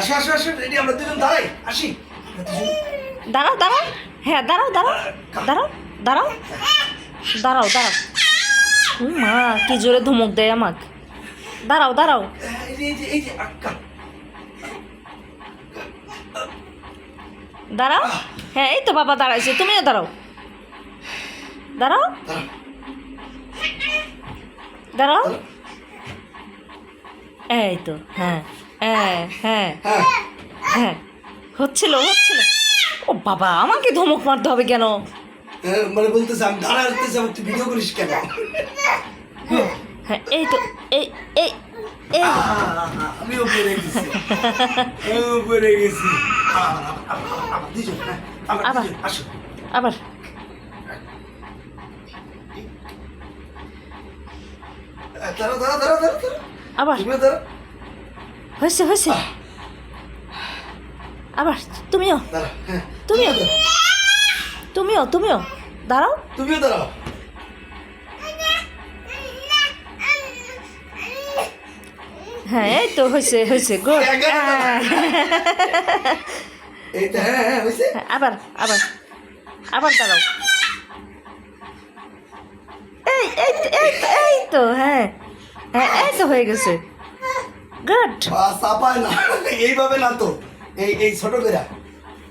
আসো আসো আসো রেডি আমরা দুজন দাঁড়াই আসি দাঁড়াও দাঁড়াও, হ্যাঁ দাঁড়াও দাঁড়াও দাঁড়াও দাঁড়াও দাঁড়াও দাঁড়াও। মা কি জোরে ধমক দেয় আমাকে। দাঁড়াও দাঁড়াও। এই যে আক্কা দাঁড়াও, হ্যাঁ এই তো বাবা দাঁড়াইছে, তুমিও দাঁড়াও। দাঁড়াও দাঁড়াও, এই তো হ্যাঁ হ্যাঁ হ্যাঁ হ্যাঁ হ্যাঁ হচ্ছিল। ও বাবা আমাকে ধমক মারতে হবে কেন? মানে বলতেছে আমি দাঁড়াতেছি আমার তুই ভিডিও করিস কেন? হ্যাঁ এই তো এই এই এই আমিও পড়ে গেছি পড়ে গেছি দুজন আবার আসো আবার দাঁড়াও দাঁড়াও দাঁড়াও দাঁড়াও আবার তুমিও দাঁড়াও হয়েছে হয়েছে। আবার তুমিও দাঁড়াও হ্যাঁ তুমিও তুমিও তুমিও দাঁড়াও। তুমিও দাঁড়াও হ্যাঁ এই তো হয়েছে হয়েছে গুড। এই তো হ্যাঁ হ্যাঁ হয়েছে আবার আবার আবার দাঁড়াও। এই এই এই তো হ্যাঁ হ্যাঁ এই তো হয়ে গেছে গুড। চাপায় না এইভাবে না তো এই এই ছোট করে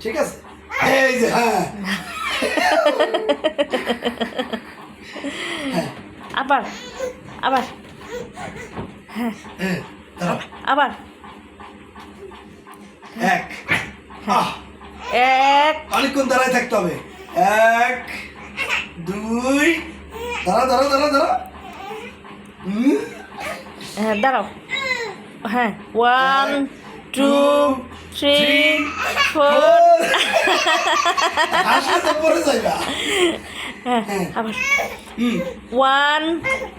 ঠিক আছে এই যে হ্যাঁ আবার আবার হ্যাঁ হ্যাঁ দাঁড়াও আবার এক এক অনেকক্ষণ দাঁড়ায় থাকতে হবে এক দুই দাঁড়া দাঁড়া দাঁড়া দাঁড়া হ্যাঁ দাঁড়াও হ্যাঁ ওয়ান টু থ্রি ফোর। আসলে তো পরে যাইবা হ্যাঁ আবার ওয়ান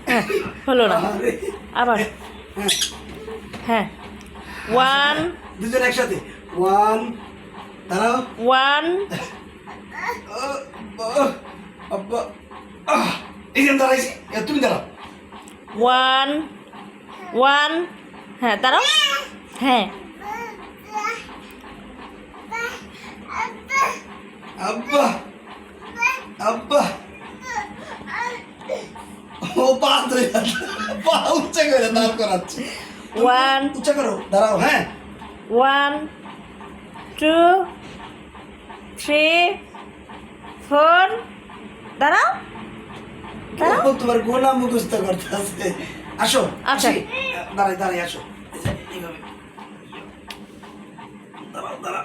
হ্যাঁ হলো না আবার হ্যাঁ ওয়ান দুজন একসাথে ওয়ান দাঁড়াও ওয়ান আব্বা এই যে দাঁড়াইছি তুমি দাঁড়াও ওয়ান ওয়ান হ্যাঁ দাঁড়াও হ্যাঁ আব্বা আব্বা ও পা ধরে পা উচ্চা করে দাঁড় করাচ্ছে ওয়ান উচ্চা করো দাঁড়াও হ্যাঁ ওয়ান টু থ্রি ফোর দাঁড়াও দাঁড়াও। ও তোমার গোলা মুখস্থ করতে আছে আসো আচ্ছা। আসি। দাঁড়াই দাঁড়াই আসো এইভাবে দাঁড়াও দাঁড়াও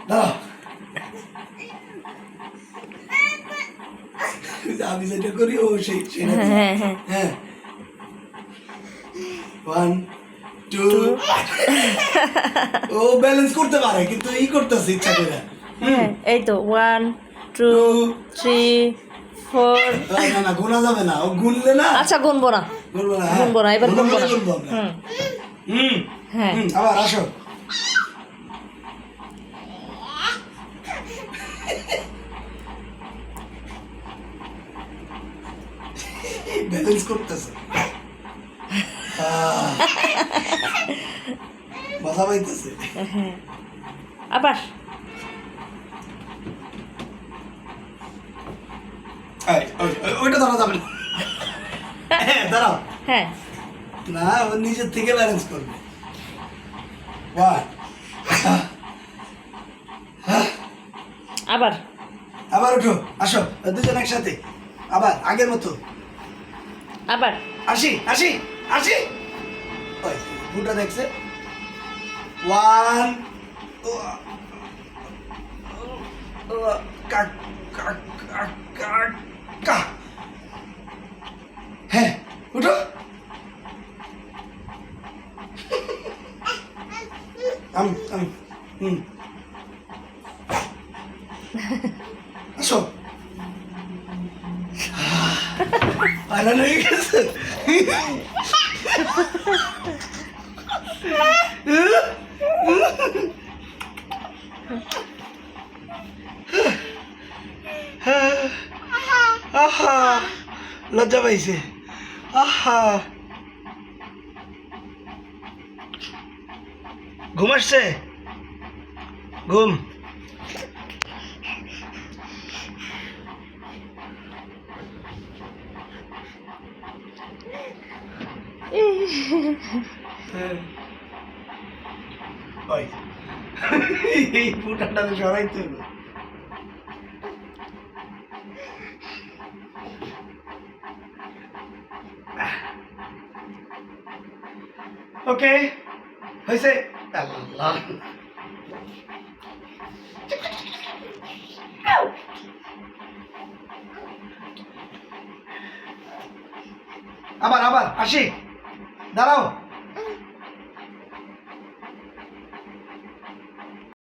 দাঁড়াও আমি যেটা করি ও সেই সেটা হ্যাঁ হ্যাঁ হ্যাঁ ওয়ান টু ও ব্যালেন্স করতে পারে কিন্তু ই করতেছে ইচ্ছা করে হ্যাঁ এই তো ওয়ান টু থ্রি ফোর। না না গোনা যাবে না ও গুনলে না আচ্ছা গুনবো না গুনবো না গুনবো না এবার গুনবো না। গুনবো আমরা। হুম হুম হ্যাঁ আবার আসো ব্যালেন্স করতেছে মজা পাইতেছে হ্যাঁ আবার ওইটা দাঁড়া যাবে না হ্যাঁ দাঁড়াও হ্যাঁ না ও নিজের থেকে ব্যালেন্স করবে ওয়ান আবার আবার উঠো আসো দুজন একসাথে আবার আগের মতো আবার আসি আসি আসি ওই ফুটা দেখছে ওয়ান হ্যাঁ উঠো আসো আলাদা হয়ে গেছে লজ্জা পাইছে। আহা ঘুম আসছে ঘুম ওই এই ফুটাটা সরাইতে হবে ওকে হয়েছে আল্লাহ আবার আবার আসি দাঁড়াও